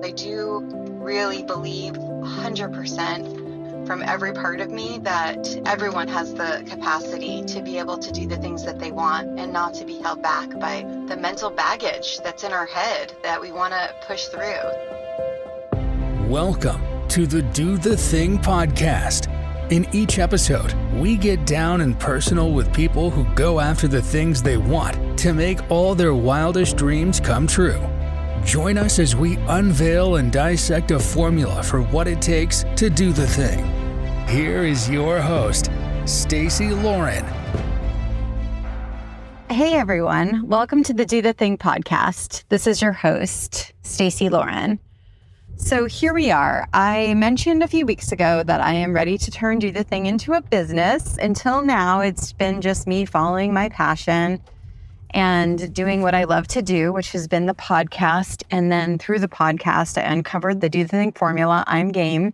I do really believe 100% from every part of me that everyone has the capacity to be able to do the things that they want and not to be held back by the mental baggage that's in our head that we want to push through. Welcome to the Do the Thing podcast. In each episode, we get down and personal with people who go after the things they want to make all their wildest dreams come true. Join us as we unveil and dissect a formula for what it takes to do the thing. Here is your host, Stacey Lauren. Hey everyone, welcome to the Do the Thing podcast. This is your host, Stacey Lauren. So here we are. I mentioned a few weeks ago that I am ready to turn Do the Thing into a business. Until now, it's been just me following my passion and doing what I love to do, which has been the podcast. And then through the podcast, I uncovered the Do the Thing formula, I'm game,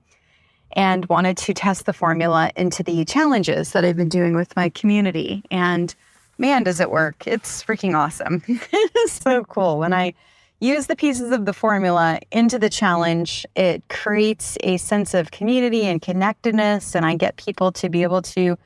and wanted to test the formula into the challenges that I've been doing with my community. And man, does it work. It's freaking awesome. It's so cool. When I use the pieces of the formula into the challenge, it creates a sense of community and connectedness, and I get people to be able to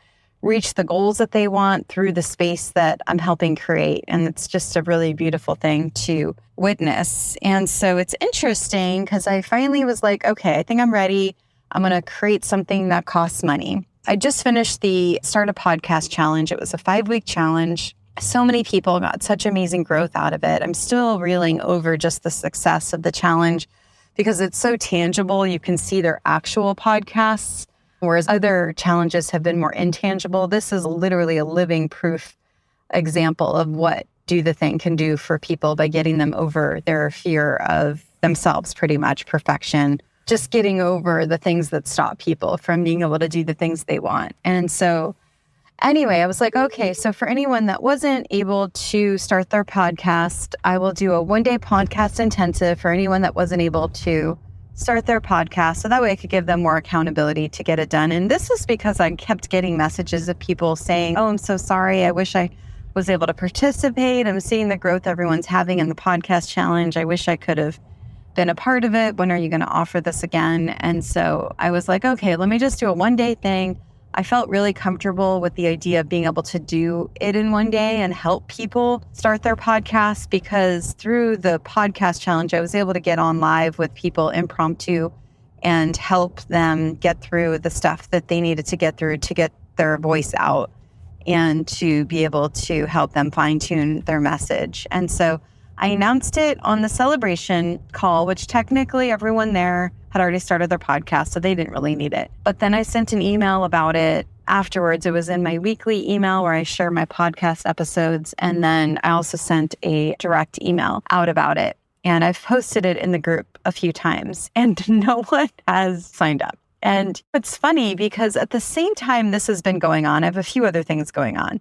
reach the goals that they want through the space that I'm helping create. And it's just a really beautiful thing to witness. And so it's interesting because I finally was like, okay, I think I'm ready. I'm going to create something that costs money. I just finished the Start a Podcast challenge. It was a 5-week challenge. So many people got such amazing growth out of it. I'm still reeling over just the success of the challenge because it's so tangible. You can see their actual podcasts, whereas other challenges have been more intangible. This is literally a living proof example of what Do the Thing can do for people by getting them over their fear of themselves, pretty much perfection, just getting over the things that stop people from being able to do the things they want. And so anyway, I was like, okay, so for anyone that wasn't able to start their podcast, I will do a 1-day podcast intensive for anyone that wasn't able to start their podcast. So that way I could give them more accountability to get it done. And this is because I kept getting messages of people saying, oh, I'm so sorry. I wish I was able to participate. I'm seeing the growth everyone's having in the podcast challenge. I wish I could have been a part of it. When are you going to offer this again? And so I was like, okay, let me just do a 1-day thing. I felt really comfortable with the idea of being able to do it in 1 day and help people start their podcast, because through the podcast challenge, I was able to get on live with people impromptu and help them get through the stuff that they needed to get through to get their voice out and to be able to help them fine tune their message. And so I announced it on the celebration call, which technically everyone there had already started their podcast, so they didn't really need it. But then I sent an email about it afterwards. It was in my weekly email where I share my podcast episodes. And then I also sent a direct email out about it. And I've posted it in the group a few times, and no one has signed up. And it's funny because at the same time this has been going on, I have a few other things going on.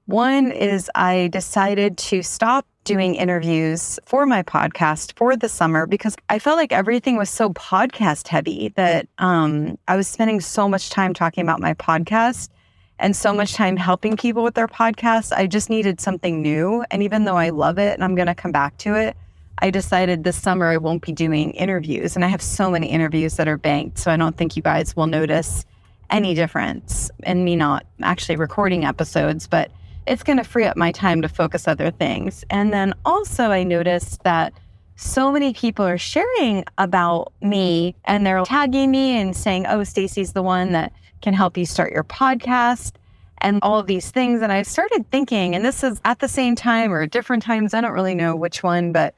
One is I decided to stop doing interviews for my podcast for the summer because I felt like everything was so podcast heavy that I was spending so much time talking about my podcast and so much time helping people with their podcasts. I just needed something new. And even though I love it and I'm going to come back to it, I decided this summer I won't be doing interviews. And I have so many interviews that are banked, so I don't think you guys will notice any difference in me not actually recording episodes, but it's going to free up my time to focus other things. And then also I noticed that so many people are sharing about me and they're tagging me and saying, oh, Stacey's the one that can help you start your podcast and all of these things. And I started thinking, and this is at the same time or at different times, I don't really know which one, but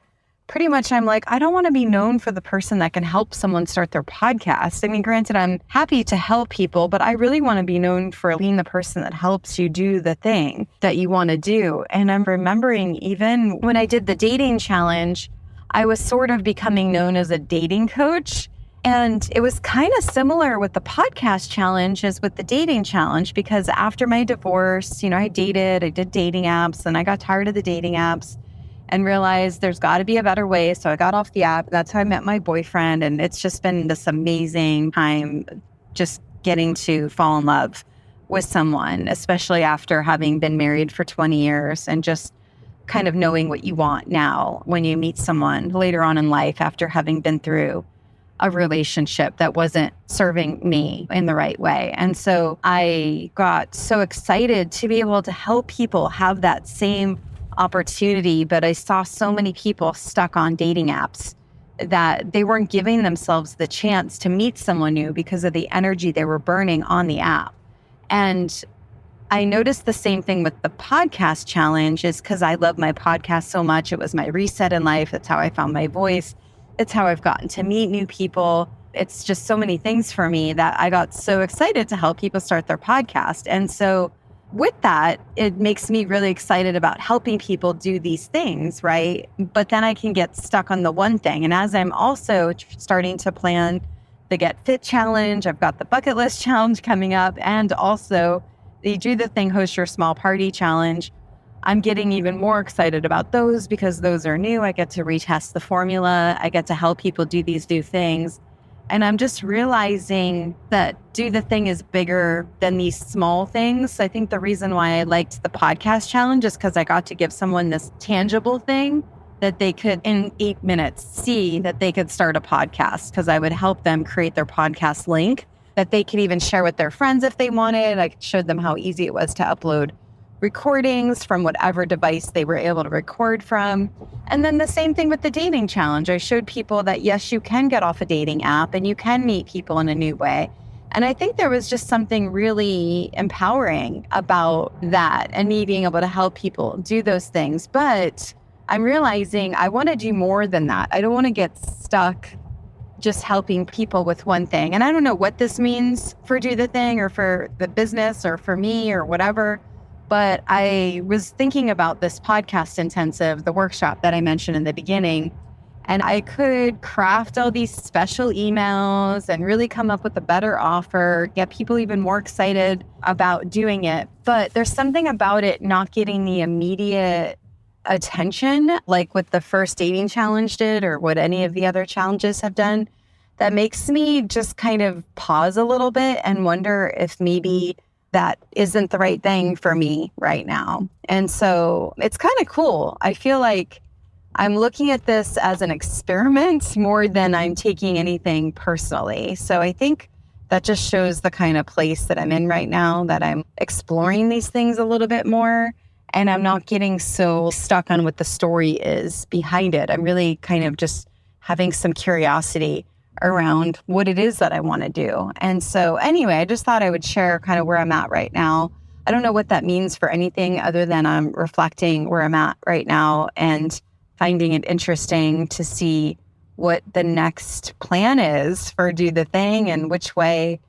pretty much I'm like, I don't want to be known for the person that can help someone start their podcast. I mean, granted, I'm happy to help people, but I really want to be known for being the person that helps you do the thing that you want to do. And I'm remembering even when I did the dating challenge, I was sort of becoming known as a dating coach. And it was kind of similar with the podcast challenge as with the dating challenge, because after my divorce, I did dating apps, and I got tired of the dating apps and realized there's got to be a better way. So I got off the app. That's how I met my boyfriend. And it's just been this amazing time just getting to fall in love with someone, especially after having been married for 20 years and just kind of knowing what you want now when you meet someone later on in life after having been through a relationship that wasn't serving me in the right way. And so I got so excited to be able to help people have that same opportunity. But I saw so many people stuck on dating apps that they weren't giving themselves the chance to meet someone new because of the energy they were burning on the app. And I noticed the same thing with the podcast challenge, is because I love my podcast so much. It was my reset in life. That's how I found my voice. It's how I've gotten to meet new people. It's just so many things for me that I got so excited to help people start their podcast. And so with that, it makes me really excited about helping people do these things, right? But then I can get stuck on the one thing. And as I'm also starting to plan the Get Fit Challenge, I've got the Bucket List Challenge coming up, and also the Do the Thing, Host Your Small Party Challenge. I'm getting even more excited about those because those are new. I get to retest the formula. I get to help people do these new things. And I'm just realizing that Do the Thing is bigger than these small things. I think the reason why I liked the podcast challenge is because I got to give someone this tangible thing that they could, in 8 minutes, see that they could start a podcast, because I would help them create their podcast link that they could even share with their friends if they wanted. I showed them how easy it was to upload recordings from whatever device they were able to record from. And then the same thing with the dating challenge. I showed people that, yes, you can get off a dating app and you can meet people in a new way. And I think there was just something really empowering about that and me being able to help people do those things. But I'm realizing I want to do more than that. I don't want to get stuck just helping people with one thing. And I don't know what this means for Do the Thing or for the business or for me or whatever. But I was thinking about this podcast intensive, the workshop that I mentioned in the beginning, and I could craft all these special emails and really come up with a better offer, get people even more excited about doing it. But there's something about it not getting the immediate attention, like what the first dating challenge did or what any of the other challenges have done, that makes me just kind of pause a little bit and wonder if maybe that isn't the right thing for me right now. And so it's kind of cool. I feel like I'm looking at this as an experiment more than I'm taking anything personally. So I think that just shows the kind of place that I'm in right now, that I'm exploring these things a little bit more. And I'm not getting so stuck on what the story is behind it. I'm really kind of just having some curiosity around what it is that I want to do. And so anyway, I just thought I would share kind of where I'm at right now. I don't know what that means for anything other than I'm reflecting where I'm at right now and finding it interesting to see what the next plan is for Do the Thing and which way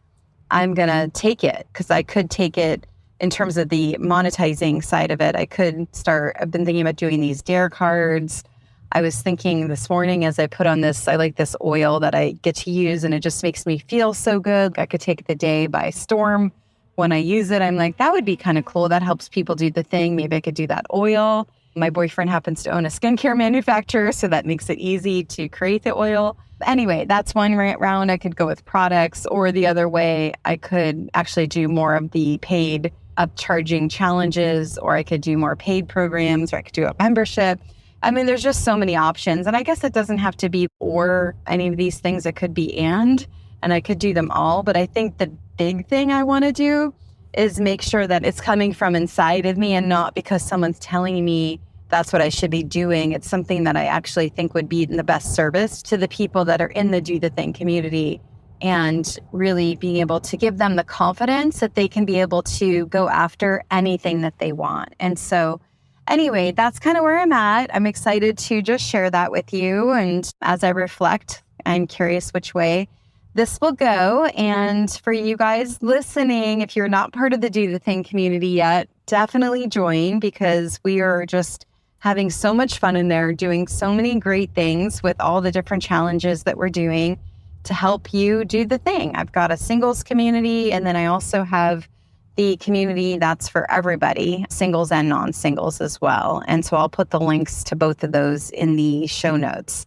I'm going to take it. Because I could take it in terms of the monetizing side of it. I've been thinking about doing these dare cards. I was thinking this morning as I put on this, I like this oil that I get to use and it just makes me feel so good. I could take the day by storm when I use it. I'm like, that would be kind of cool. That helps people do the thing. Maybe I could do that oil. My boyfriend happens to own a skincare manufacturer, so that makes it easy to create the oil. Anyway, that's one round. I could go with products, or the other way, I could actually do more of the paid upcharging challenges, or I could do more paid programs, or I could do a membership. I mean, there's just so many options. And I guess it doesn't have to be or any of these things. It could be and I could do them all. But I think the big thing I want to do is make sure that it's coming from inside of me and not because someone's telling me that's what I should be doing. It's something that I actually think would be in the best service to the people that are in the Do the Thing community, and really being able to give them the confidence that they can be able to go after anything that they want. And so anyway, that's kind of where I'm at. I'm excited to just share that with you. And as I reflect, I'm curious which way this will go. And for you guys listening, if you're not part of the Do the Thing community yet, definitely join, because we are just having so much fun in there, doing so many great things with all the different challenges that we're doing to help you do the thing. I've got a singles community, and then I also have the community that's for everybody, singles and non-singles as well. And so I'll put the links to both of those in the show notes.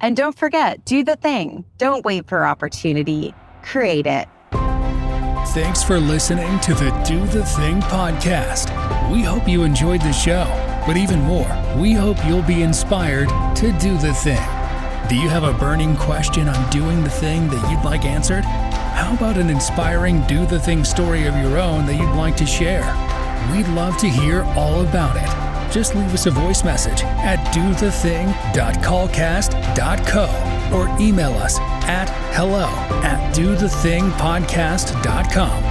And don't forget, do the thing. Don't wait for opportunity. Create it. Thanks for listening to the Do the Thing podcast. We hope you enjoyed the show. But even more, we hope you'll be inspired to do the thing. Do you have a burning question on doing the thing that you'd like answered? How about an inspiring do the thing story of your own that you'd like to share? We'd love to hear all about it. Just leave us a voice message at dothething.callcast.co or email us at hello@dothethingpodcast.com.